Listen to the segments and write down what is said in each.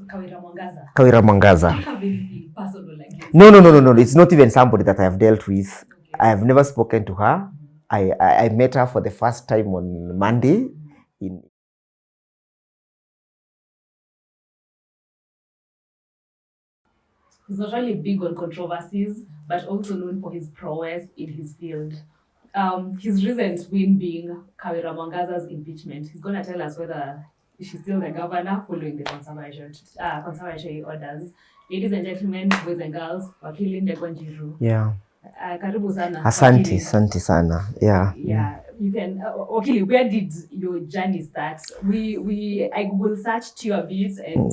Kawira Mwangaza. Kawira Mwangaza. You have anything personal like this? No. It's not even somebody that I have dealt with. Okay. I have never spoken to her. I met her for the first time on Monday. He's not only big on controversies, but also known for his prowess in his field. His recent win being Kawira Mwangaza's impeachment. He's going to tell us whether she's still the governor following the conservatory orders. Ladies and gentlemen, boys and girls, Wakili Ndegwa Njiru. Yeah. Karibu sana. Asante sana. Yeah. Yeah. You can, Wakili, where did your journey start? I will search your bits and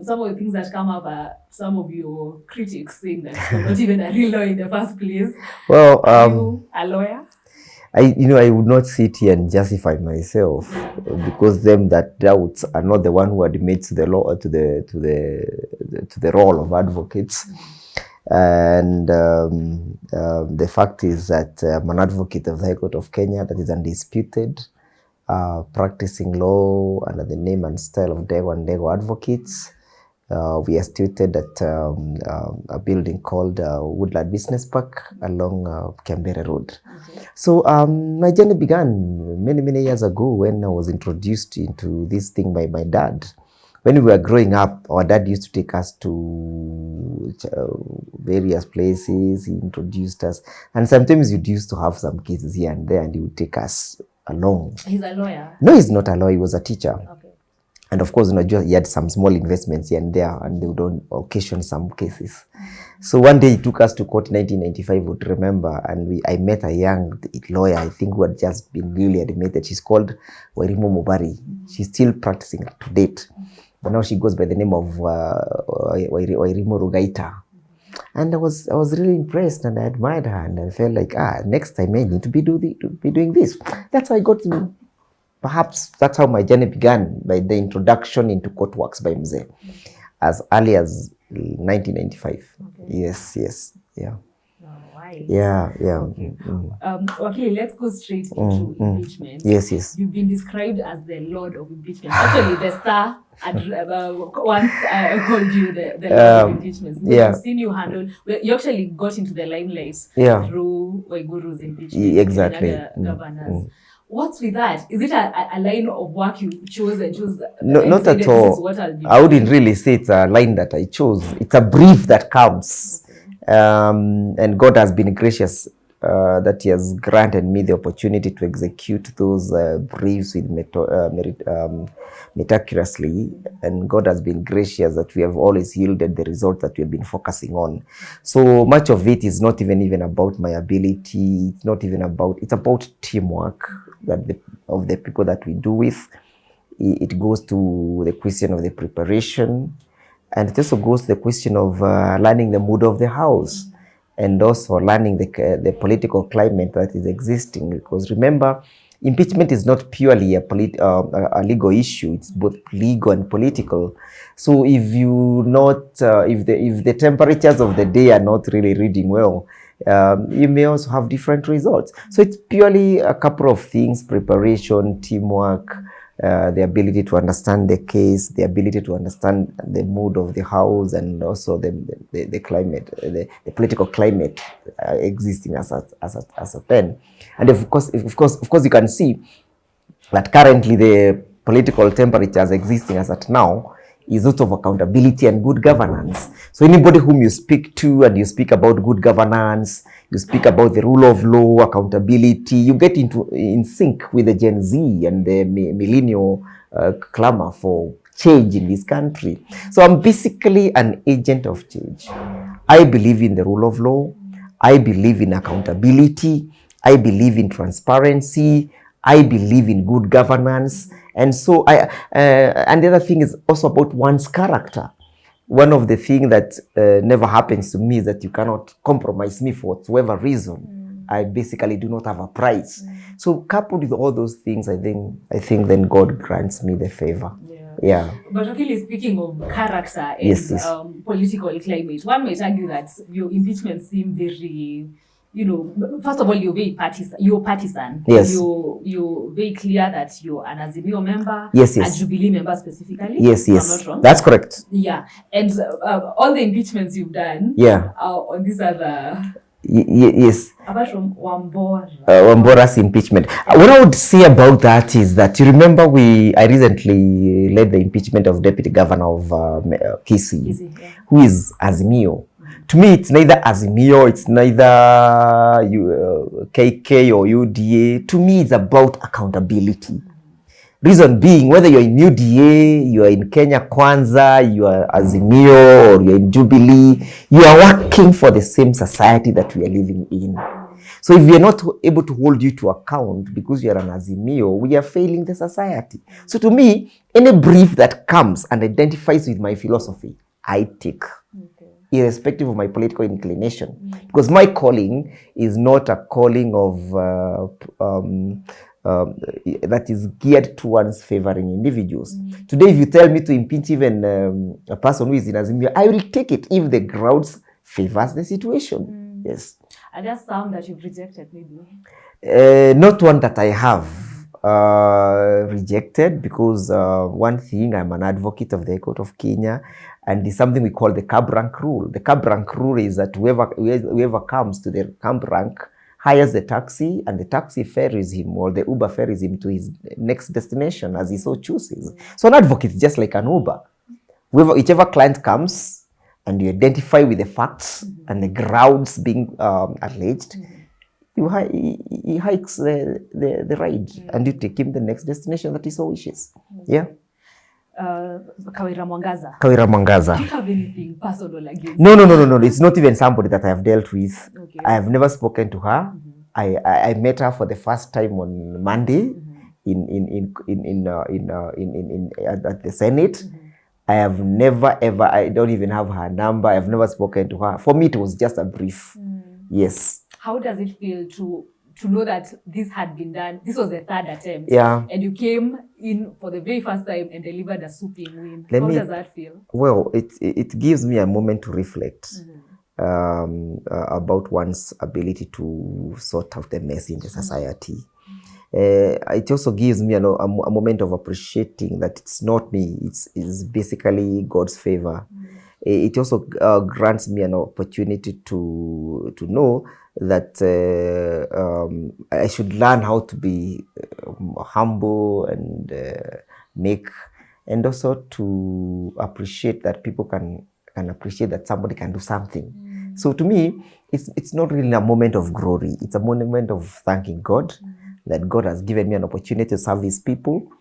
some of the things that come up are some of your critics saying that you're not even a real lawyer in the first place. Well, are you a lawyer? I would not sit here and justify myself because them that doubts are not the one who admits the law to the role of advocates. And the fact is that I'm an advocate of the High Court of Kenya that is undisputed, practicing law under the name and style of Ndegwa Advocates. We are situated at a building called Woodland Business Park along Canberra Road. Okay. So my journey began many years ago when I was introduced into this thing by my dad. When we were growing up, our dad used to take us to various places. He introduced us, and sometimes we used to have some cases here and there, and he would take us along. He's a lawyer? No, he's not a lawyer. He was a teacher. Okay. And of course, he had some small investments here and there, and they would occasion some cases. So one day he took us to court in 1995, I would remember, and I met a young lawyer, I think, who had just been newly admitted. She's called Wairimu Mubari. She's still practicing to date. But now she goes by the name of Wairimu Rugaita. And I was really impressed, and I admired her, and I felt like, next time I need to be doing this. That's how I got to. Perhaps that's how my journey began, by the introduction into court works by Mzee, as early as 1995. Okay. Yes, yeah. Oh, right. Yeah. Okay. Okay, let's go straight into impeachment. Yes. You've been described as the Lord of Impeachment. Actually, the Star once called you the Lord of Impeachment. We've seen you handle. You actually got into the limelight through Waiguru's impeachment. Exactly. And other governors. What's with that? Is it a line of work you chose and chose? No, not at all. I wouldn't really say it's a line that I chose. It's a brief that comes. Okay. And God has been gracious that He has granted me the opportunity to execute those briefs with meticulously. And God has been gracious that we have always yielded the result that we have been focusing on. So much of it is not even about my ability. It's not even about, it's about teamwork of the people that we do with. It goes to the question of the preparation, and it also goes to the question of learning the mood of the house, and also learning the political climate that is existing. Because remember, impeachment is not purely a legal issue; it's both legal and political. So if the temperatures of the day are not really reading well, you may also have different results. So it's purely a couple of things: preparation, teamwork, the ability to understand the case, the ability to understand the mood of the house, and also the climate, the political climate existing as a pen. And of course, you can see that currently the political temperatures existing as at now is also of accountability and good governance. So anybody whom you speak to and you speak about good governance, you speak about the rule of law, accountability, you get in sync with the Gen Z and the millennial clamor for change in this country. So I'm basically an agent of change. I believe in the rule of law. I believe in accountability. I believe in transparency. I believe in good governance. And so and the other thing is also about one's character. One of the things that never happens to me is that you cannot compromise me for whatever reason. I basically do not have a price. So coupled with all those things, I think then God grants me the favor. Yeah. But actually, speaking of character and political climate, one might argue that your impeachment seemed very you know, first of all, you're very partisan. Yes. You're very clear that you're an Azimio member. Yes, yes. A Jubilee member specifically. Yes, if yes. I'm not wrong. That's correct. Yeah. And all the impeachments you've done. Yeah. On these other. Yes. Apart from Wambora's impeachment. What I would say about that is that you remember I recently led the impeachment of Deputy Governor of Kisii, yeah. who is Azimio. To me, it's neither Azimio, it's neither KK or UDA. To me, it's about accountability. Reason being, whether you're in UDA, you are in Kenya Kwanza, you are Azimio, or you're in Jubilee, you are working for the same society that we are living in. So if we are not able to hold you to account because you are an Azimio, we are failing the society. So to me, any brief that comes and identifies with my philosophy, I take. Irrespective of my political inclination. Because my calling is not a calling of that is geared towards favoring individuals. Today, if you tell me to impeach even a person who is in Azimio, I will take it if the grounds favors the situation. Yes. Are there some that you've rejected, maybe? Not one that I have rejected, because one thing, I'm an advocate of the Court of Kenya, and it's something we call the cab rank rule. The cab rank rule is that whoever comes to the cab rank hires the taxi, and the taxi ferries him, or the Uber ferries him to his next destination as he so chooses. So an advocate is just like an Uber. Whichever client comes and you identify with the facts and the grounds being alleged, he hikes the ride and you take him the next destination that he so wishes. Yeah. Kawira Mwangaza. Kawira Mwangaza. Do you have anything personal against? No. It's not even somebody that I have dealt with. Okay. I have never spoken to her. I met her for the first time on Monday at the Senate. I have never ever. I don't even have her number. I have never spoken to her. For me, it was just a brief. Yes. How does it feel to know that this had been done? This was the third attempt. Yeah. And you came in for the very first time and delivered a sweeping win. How does that feel? Well, it gives me a moment to reflect about one's ability to sort out the mess in the society. It also gives me a moment of appreciating that it's not me, it's basically God's favor. It also grants me an opportunity to know that I should learn how to be humble and make, and also to appreciate that people can appreciate that somebody can do something. So to me, it's not really a moment of glory. It's a moment of thanking God that God has given me an opportunity to serve His people,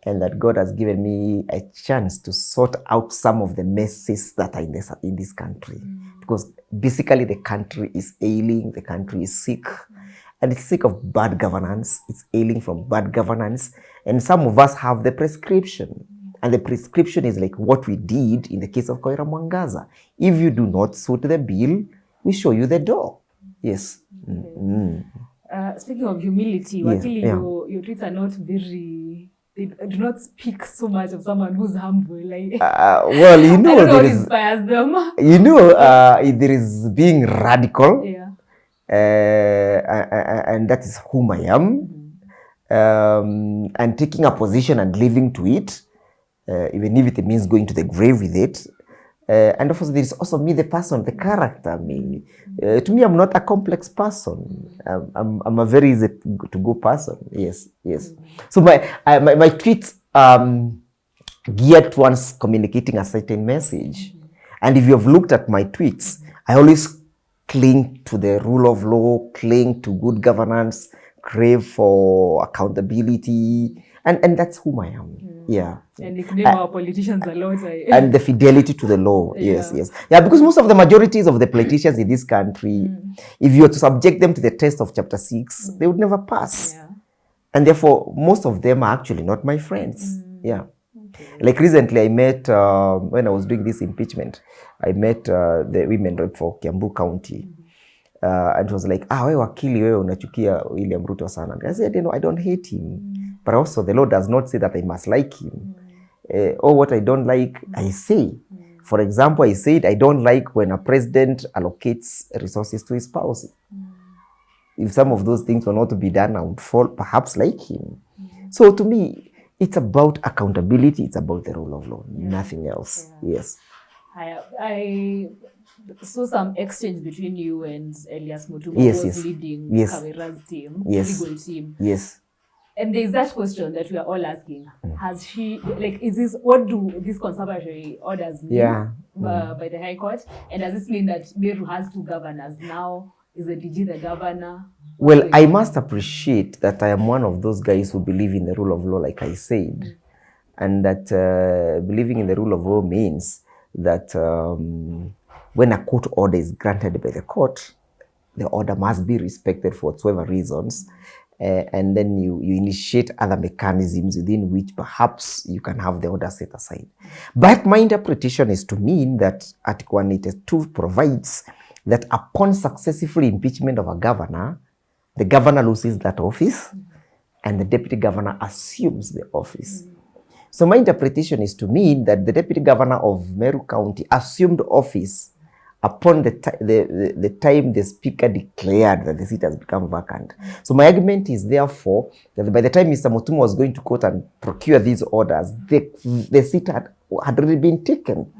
and that God has given me a chance to sort out some of the messes that are in this country. Because basically the country is ailing, the country is sick, and it's sick of bad governance. It's ailing from bad governance, and some of us have the prescription. And the prescription is like what we did in the case of Kawira Mwangaza. If you do not suit the bill, we show you the door. Yes. Speaking of humility, Yes. Wakili, your tweets are not very... They do not speak so much of someone who's humble. Like, well, you know, I don't know what inspires them. You know, there is being radical, and that is whom I am. And taking a position and living to it, even if it means going to the grave with it. And of course, there is also me, the person, the character. To me, I'm not a complex person. I'm a very easy to go person. Yes. So my tweets geared towards communicating a certain message. And if you have looked at my tweets, I always cling to the rule of law, cling to good governance, crave for accountability, and that's whom I am. Yeah. And nickname our politicians a lot. And the fidelity to the law. Yes. Yeah, because most of the majorities of the politicians in this country, if you were to subject them to the test of chapter 6, they would never pass. Yeah. And therefore, most of them are actually not my friends. Yeah. Okay. Like recently, I met, when I was doing this impeachment, I met the women rep for Kiambu County. And she was like, wewe wakili, wewe unachukia William Ruto sana. I said, I don't hate him. But also the law does not say that I must like him. Or what I don't like, I say. For example, I said I don't like when a president allocates resources to his spouse. if some of those things were not to be done, I would fall perhaps like him. So to me, it's about accountability. It's about the rule of law, nothing else. Yes. I saw some exchange between you and Elias Mutuma, Yes, who was yes. leading Yes. Kawira's team, Yes. legal team. Yes. And there's that question that we are all asking: has she, like, is this, what do these conservatory orders mean by the High Court? And does this mean that Meru has 2 governors now? Is the DG the governor? Well, I must appreciate that I am one of those guys who believe in the rule of law, like I said, and that believing in the rule of law means that when a court order is granted by the court, the order must be respected for whatsoever reasons, and then you initiate other mechanisms within which perhaps you can have the order set aside. But my interpretation is to mean that Article 182 provides that upon successful impeachment of a governor, the governor loses that office and the deputy governor assumes the office. So my interpretation is to mean that the deputy governor of Meru County assumed office upon the time the speaker declared that the seat has become vacant. So my argument is therefore that by the time Mr. Mutuma was going to court and procure these orders, the seat had already been taken.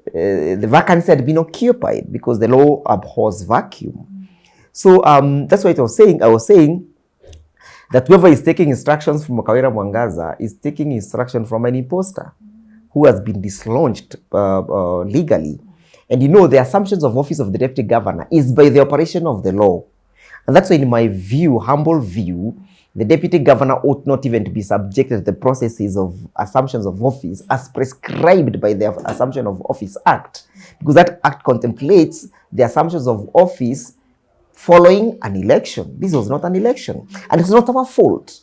The vacancy had been occupied because the law abhors vacuum. So that's what I was saying. I was saying that whoever is taking instructions from Kawira Mwangaza is taking instruction from an imposter who has been dislodged legally. And you know, the assumptions of office of the deputy governor is by the operation of the law. And that's why, in my view, humble view, the deputy governor ought not even to be subjected to the processes of assumptions of office as prescribed by the Assumption of Office Act, because that act contemplates the assumptions of office following an election. This was not an election, and it's not our fault.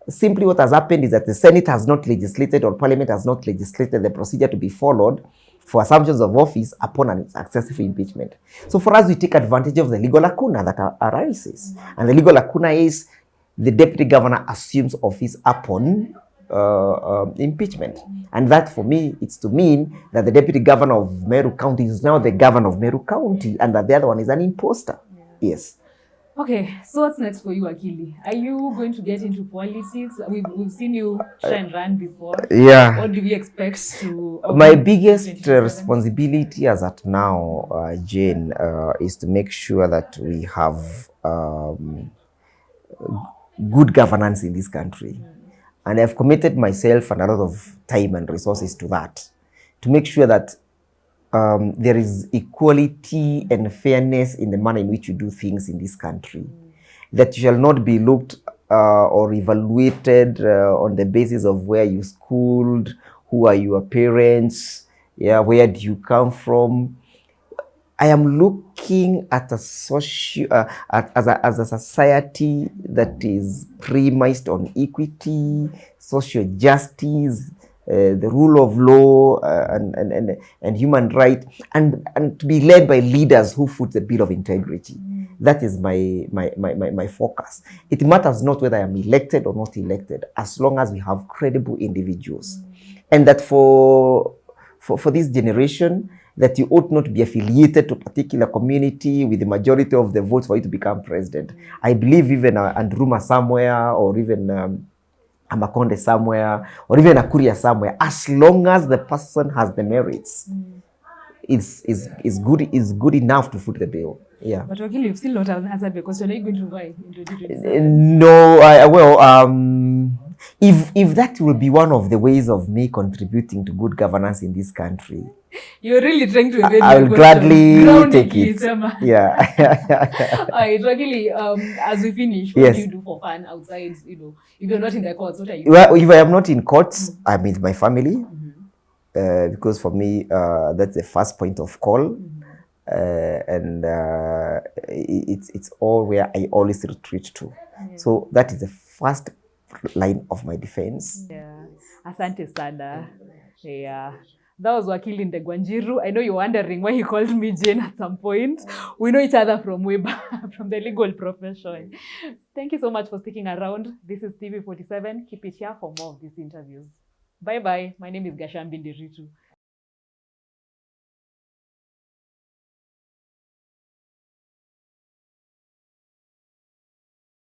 Simply what has happened is that the Senate has not legislated, or Parliament has not legislated the procedure to be followed for assumptions of office upon an successful impeachment. So for us, we take advantage of the legal lacuna that arises. And the legal lacuna is the deputy governor assumes office upon impeachment. And that, for me, it's to mean that the deputy governor of Meru County is now the governor of Meru County, and that the other one is an imposter. Yes. Okay, so what's next for you, Wakili? Are you going to get into politics? We've seen you try and run before. Yeah. What do we expect to... My biggest responsibility as at now, Jane, is to make sure that we have good governance in this country. And I've committed myself and a lot of time and resources to that, to make sure that there is equality and fairness in the manner in which you do things in this country. That you shall not be looked or evaluated on the basis of where you schooled, who are your parents, where do you come from. I am looking at a as a society that is premised on equity, social justice, the rule of law, and human rights, and to be led by leaders who foot the bill of integrity. That is my focus. It matters not whether I am elected or not elected, as long as we have credible individuals. And that for this generation, that you ought not be affiliated to a particular community with the majority of the votes for you to become president. I believe even Andruma somewhere, or even a Makonde somewhere, or even a Kuria somewhere, as long as the person has the merits, is good enough to foot the bill. Yeah. But Wakili, you've still not answered the question. Are you going to buy into 2027? No, if that will be one of the ways of me contributing to good governance in this country, you're really trying to evade I will gladly take it. Yeah. Alright, Wakili, as we finish, what do you do for fun outside, if you're not in the courts, what are you doing? Well, if I am not in courts, I'm with my family, because for me, that's the first point of call. And it's all where I always retreat to. So that is the first line of my defense. Yeah. Asante sana. Yeah. That was Wakili Ndegwa Njiru. I know you're wondering why he called me Jane at some point. We know each other from way back, from the legal profession. Thank you so much for sticking around. This is TV47. Keep it here for more of these interviews. Bye-bye. My name is Gashambi Nderitu.